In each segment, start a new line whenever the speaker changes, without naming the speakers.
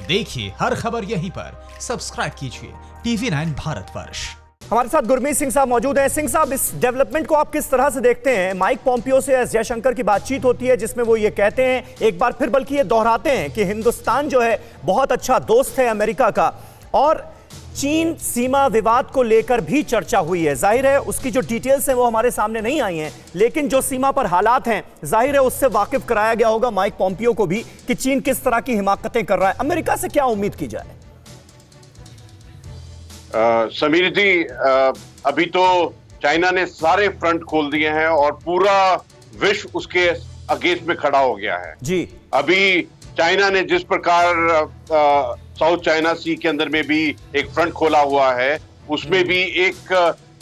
देखिए हर खबर यहीं पर। सब्सक्राइब कीजिए TV9 भारतवर्ष।
हमारे साथ गुरमीत सिंह साहब मौजूद हैं। सिंह साहब, इस डेवलपमेंट को आप किस तरह से देखते हैं? माइक पॉम्पियो से एस जयशंकर की बातचीत होती है जिसमें वो ये कहते हैं, एक बार फिर बल्कि ये दोहराते हैं कि हिंदुस्तान जो है बहुत अच्छा दोस्त है अमेरिका का, और चीन सीमा विवाद को लेकर भी चर्चा हुई है। जाहिर है उसकी जो डिटेल्स हैं वो हमारे सामने नहीं आई हैं, लेकिन जो सीमा पर हालात हैं जाहिर है उससे वाकिफ कराया गया होगा माइक पॉम्पियो को भी कि चीन किस तरह की हिमाकतें कर रहा है। अमेरिका से क्या उम्मीद की जाए?
समीर जी, अभी तो चाइना ने सारे फ्रंट खोल दिए हैं और पूरा विश्व उसके अगेंस्ट में खड़ा हो गया है
जी।
अभी चाइना ने जिस प्रकार साउथ चाइना सी के अंदर में भी एक फ्रंट खोला हुआ है, उसमें भी एक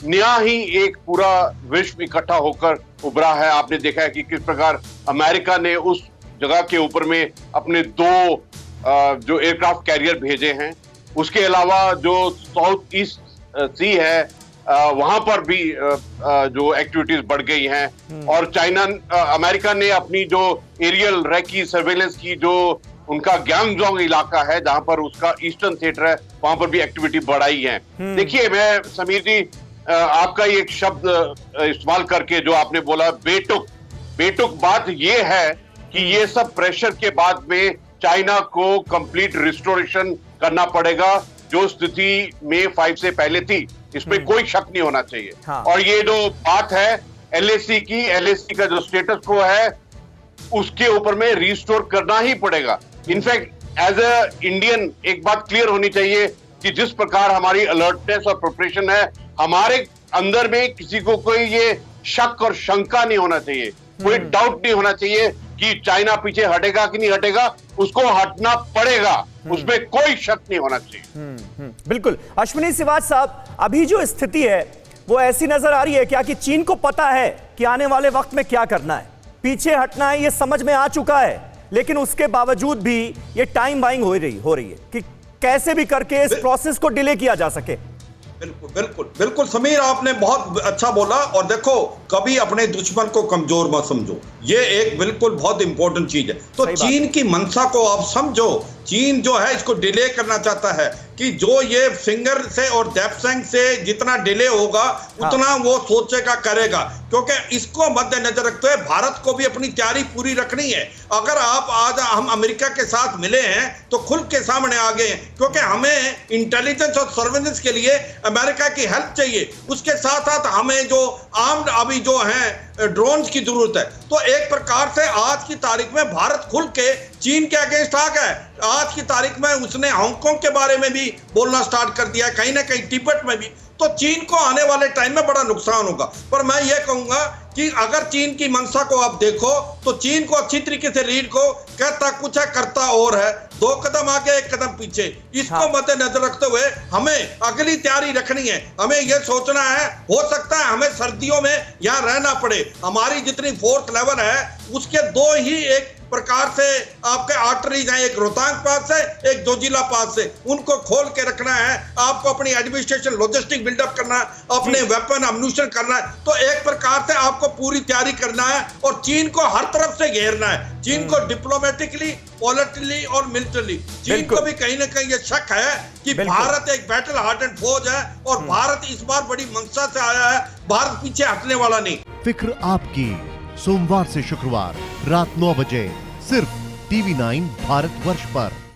नया ही एक पूरा विश्व इकट्ठा होकर उभरा है। आपने देखा है कि किस प्रकार अमेरिका ने उस जगह के ऊपर में अपने दो जो एयरक्राफ्ट कैरियर भेजे हैं। उसके अलावा जो साउथ ईस्ट सी है वहां पर भी जो एक्टिविटीज बढ़ गई हैं, और अमेरिका ने अपनी जो एरियल रेकी सर्वेलेंस की जो उनका ग्यांगजोंग इलाका है जहां पर उसका ईस्टर्न थिएटर है, वहां पर भी एक्टिविटी बढ़ाई है। देखिए, मैं समीर जी आपका एक शब्द इस्तेमाल करके जो आपने बोला बेटुक बात ये है कि ये सब प्रेशर के बाद में चाइना को कंप्लीट रिस्टोरेशन करना पड़ेगा जो स्थिति में 5 से पहले थी, इसमें कोई शक नहीं होना चाहिए।
हाँ।
और ये जो बात है LAC का जो स्टेटस को है उसके ऊपर में रिस्टोर करना ही पड़ेगा। इनफैक्ट एज अ इंडियन एक बात क्लियर होनी चाहिए कि जिस प्रकार हमारी अलर्टनेस और प्रिपरेशन है, हमारे अंदर में किसी को कोई ये शक और शंका नहीं होना चाहिए, कोई डाउट नहीं होना चाहिए कि चाइना पीछे हटेगा कि नहीं हटेगा, उसको हटना पड़ेगा, उसमें कोई शक नहीं होना चाहिए।
बिल्कुल। अश्विनी सिवाज साहब, अभी जो स्थिति है वो ऐसी नजर आ रही है क्या कि चीन को पता है कि आने वाले वक्त में क्या करना है, पीछे हटना है, ये समझ में आ चुका है, लेकिन उसके बावजूद भी ये टाइम बाइंग हो रही है कि कैसे भी करके इस प्रोसेस को डिले किया जा सके?
बिल्कुल समीर, आपने बहुत अच्छा बोला। और देखो, कभी अपने दुश्मन को कमजोर मत समझो, ये एक बिल्कुल बहुत इंपॉर्टेंट चीज है। तो चीन की मंशा को आप समझो। चीन जो है इसको डिले करना चाहता है कि जो ये फिंगर से और डेप्सेंग से जितना डिले होगा उतना वो सोचेगा करेगा, क्योंकि इसको मद्देनजर रखते हुए भारत को भी अपनी तैयारी पूरी रखनी है। अगर आप आज हम अमेरिका के साथ मिले हैं तो खुल के सामने आ गए हैं, क्योंकि हमें इंटेलिजेंस और सर्वेलेंस के लिए अमेरिका की हेल्प चाहिए। उसके साथ साथ हमें जो आर्म्ड अभी जो है ड्रोन्स की जरूरत है। तो एक प्रकार से आज की तारीख में भारत खुल के चीन के अगेंस्ट आ गया है। आज की तारीख में उसने हांगकांग के बारे में भी बोलना स्टार्ट कर दिया है, कहीं ना कहीं तिब्बत में भी। तो चीन को आने वाले टाइम में बड़ा नुकसान होगा। पर मैं ये कहूंगा कि अगर चीन की मंशा को आप देखो तो चीन को अच्छी तरीके से लीड को कहता कुछ है करता और है, 2 कदम आगे 1 कदम पीछे। इसको मद्देनजर रखते हुए हमें अगली तैयारी रखनी है। हमें यह सोचना है, हो सकता है हमें सर्दियों में यहाँ रहना पड़े। हमारी जितनी फोर्स लेवल है उसके 2 ही एक प्रकार से आपके आर्टरीज हैं, एक रोहतांग पास से, एक जोजिला पास से, उनको खोल के रखना है। आपको अपनी एडमिनिस्ट्रेशन लॉजिस्टिक बिल्डअप करना है, अपने वेपन अम्यूनिशन करना है। तो एक प्रकार से आपको पूरी तैयारी करना है और चीन को हर तरफ से घेरना है। चीन को डिप्लोमेटिकली, पॉलिटिकली और मिलिटरी। चीन को भी कहीं ना कहीं ये शक है कि भारत एक बैटल हार्टेड फौज है और भारत इस बार बड़ी मंशा से आया है, भारत पीछे हटने वाला नहीं।
फिक्र आपकी, सोमवार से शुक्रवार रात 9 बजे सिर्फ TV9 भारतवर्ष पर।